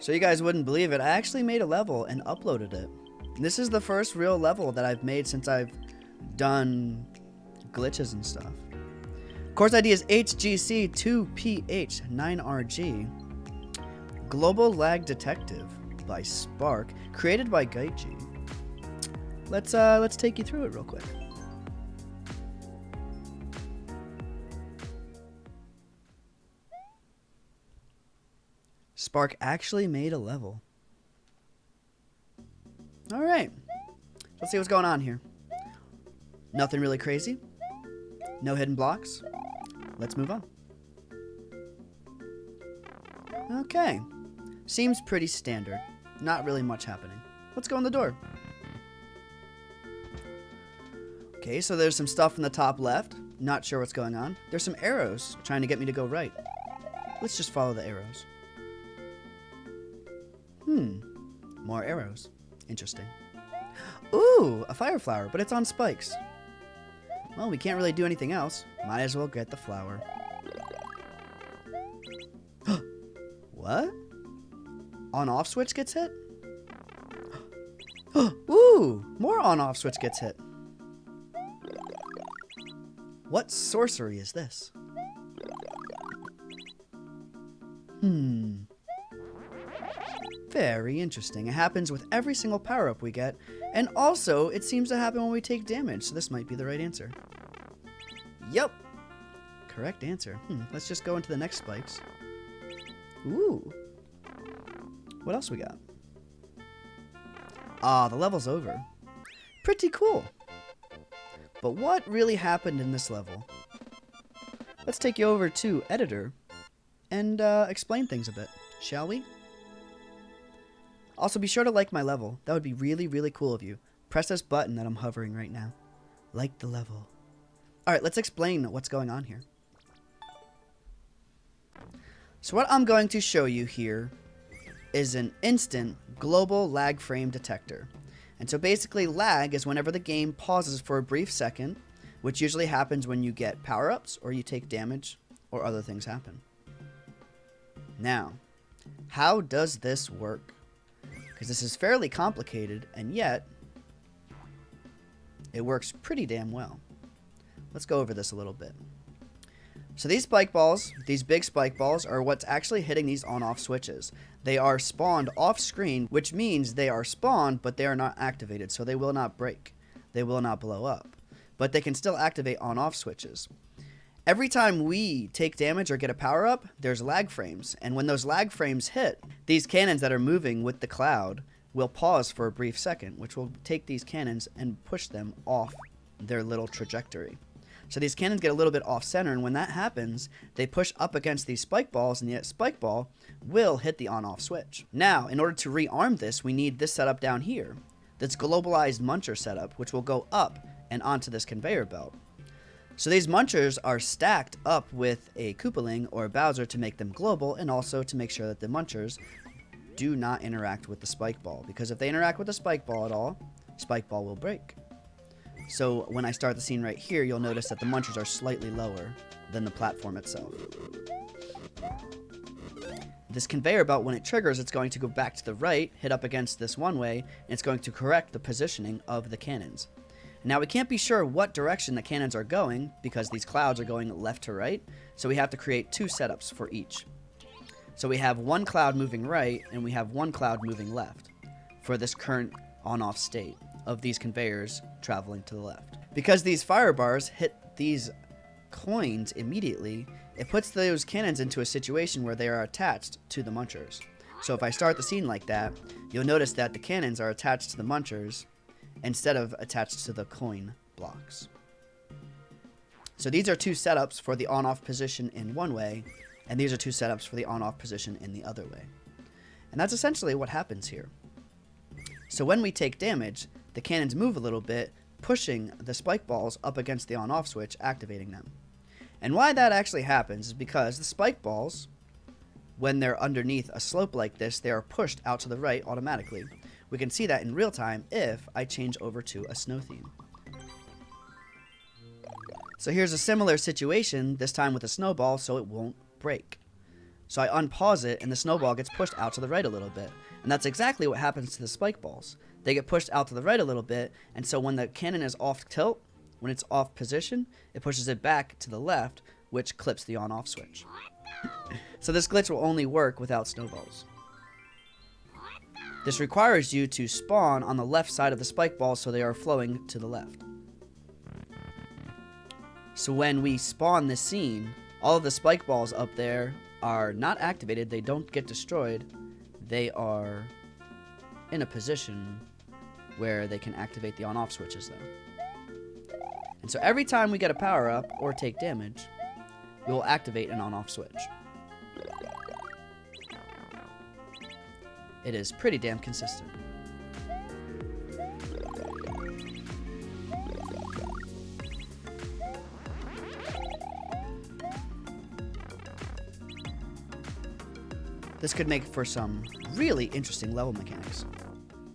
So you guys wouldn't believe it, I actually made a level and uploaded it. This is the first real level that I've made since I've done glitches and stuff. Course ID is HGC2PH9RG. Global Lag Detective by Spark, created by Gaiji. Let's take you through it real quick. Spark actually made a level. Alright, let's see what's going on here. Nothing really crazy. No hidden blocks. Let's move on. Okay, seems pretty standard. Not really much happening. Let's go in the door. Okay, so there's some stuff in the top left. Not sure what's going on. There's some arrows trying to get me to go right. Let's just follow the arrows. More arrows. Interesting. Ooh, a fire flower, but it's on spikes. Well, we can't really do anything else. Might as well get the flower. What? On-off switch gets hit? Ooh, more on-off switch gets hit. What sorcery is this? Very interesting. It happens with every single power-up we get, and also it seems to happen when we take damage, so this might be the right answer. Yep. Correct answer. Let's just go into the next spikes. Ooh. What else we got? Ah, the level's over. Pretty cool. But what really happened in this level? Let's take you over to Editor and explain things a bit, shall we? Also, be sure to like my level. That would be really, really cool of you. Press this button that I'm hovering right now. Like the level. Alright, let's explain what's going on here. So what I'm going to show you here is an instant global lag frame detector. And so basically lag is whenever the game pauses for a brief second, which usually happens when you get power-ups or you take damage or other things happen. Now, how does this work? Because this is fairly complicated, and yet it works pretty damn well. Let's go over this a little bit. So these spike balls, these big spike balls, are what's actually hitting these on-off switches. They are spawned off-screen, which means they are spawned, but they are not activated, so they will not break. They will not blow up. But they can still activate on-off switches. Every time we take damage or get a power-up, there's lag frames. And when those lag frames hit, these cannons that are moving with the cloud will pause for a brief second, which will take these cannons and push them off their little trajectory. So these cannons get a little bit off-center, and when that happens, they push up against these spike balls, and the spike ball will hit the on-off switch. Now, in order to rearm this, we need this setup down here, this globalized muncher setup, which will go up and onto this conveyor belt. So these munchers are stacked up with a Koopaling or a Bowser to make them global, and also to make sure that the munchers do not interact with the spike ball, because if they interact with the spike ball at all, spike ball will break. So when I start the scene right here, you'll notice that the munchers are slightly lower than the platform itself. This conveyor belt, when it triggers, it's going to go back to the right, hit up against this one way, and it's going to correct the positioning of the cannons. Now, we can't be sure what direction the cannons are going because these clouds are going left to right, so we have to create two setups for each. So we have one cloud moving right, and we have one cloud moving left for this current on-off state of these conveyors traveling to the left. Because these fire bars hit these coins immediately, it puts those cannons into a situation where they are attached to the munchers. So if I start the scene like that, you'll notice that the cannons are attached to the munchers instead of attached to the coin blocks. So these are two setups for the on-off position in one way, and these are two setups for the on-off position in the other way. And that's essentially what happens here. So when we take damage, the cannons move a little bit, pushing the spike balls up against the on-off switch, activating them. And why that actually happens is because the spike balls, when they're underneath a slope like this, they are pushed out to the right automatically. We can see that in real time if I change over to a snow theme. So here's a similar situation, this time with a snowball, so it won't break. So I unpause it, and the snowball gets pushed out to the right a little bit. And that's exactly what happens to the spike balls. They get pushed out to the right a little bit, and so when the cannon is off tilt, when it's off position, it pushes it back to the left, which clips the on-off switch. So this glitch will only work without snowballs. This requires you to spawn on the left side of the spike balls so they are flowing to the left. So when we spawn this scene, all of the spike balls up there are not activated. They don't get destroyed. They are in a position where they can activate the on-off switches though. And so every time we get a power-up or take damage, we will activate an on-off switch. It is pretty damn consistent. This could make for some really interesting level mechanics.